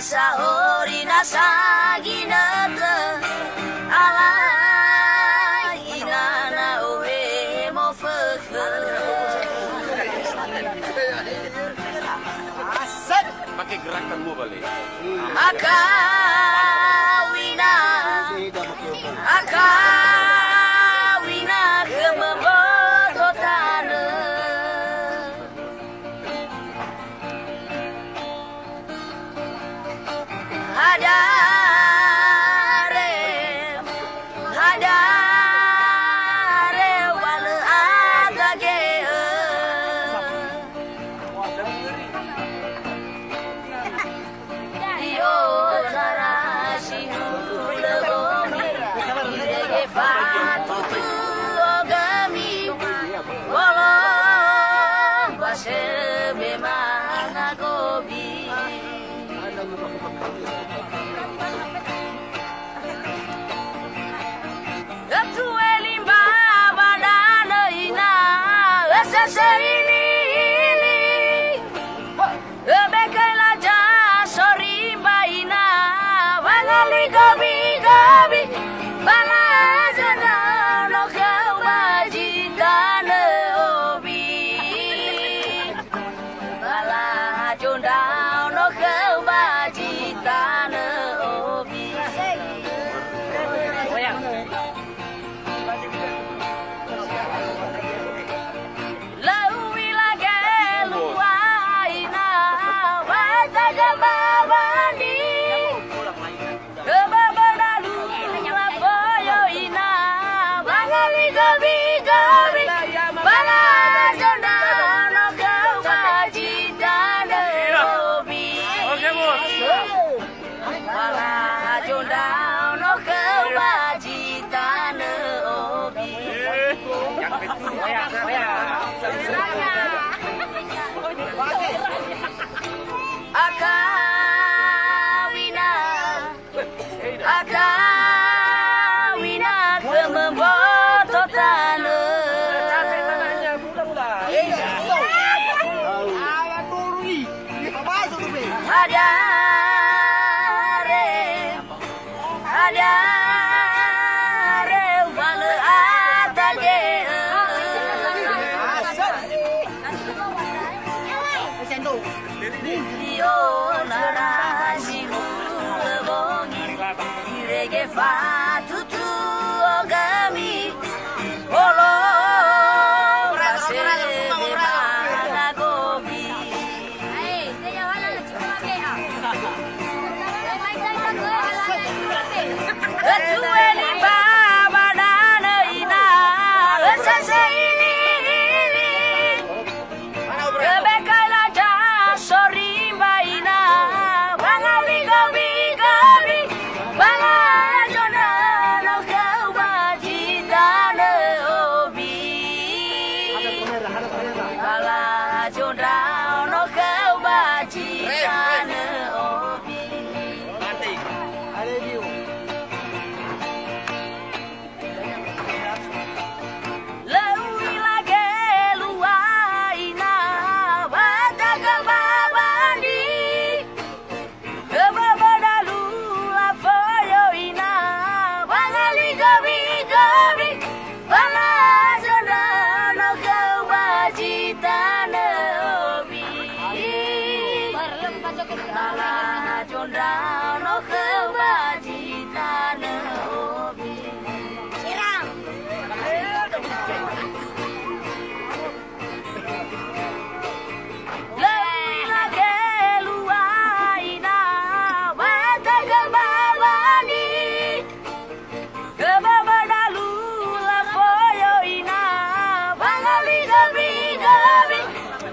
Sahorina saginata ala inana oe mo pakai gerakanmu balik. Akawina kemebototana hadare wale agage dio narasi hule bomi irege fatu tu ogami wala basebe mana gobi Akawina kemebototana hadare wale atage dio narasi hule bomi irege fatu tu ogami olo basebe mana gobi Ketueli baba dana ina esese ini kebekala ja sorimba ina wangali gobi gobi bala jona no kau bajitana obi bala jona no kau bajitana obi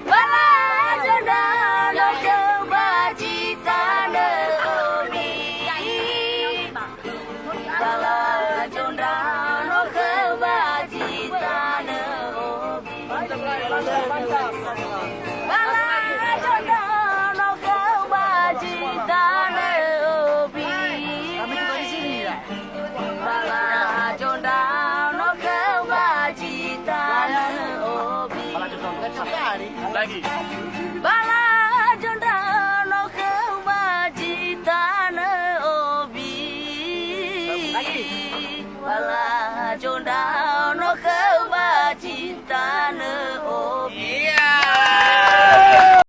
Bala Bala jondo no kewajiban obi. Kami tinggal di sini ya. Bala jondo no kewajiban obi. Malah contoh setiap hari. Lagi. Bala jondo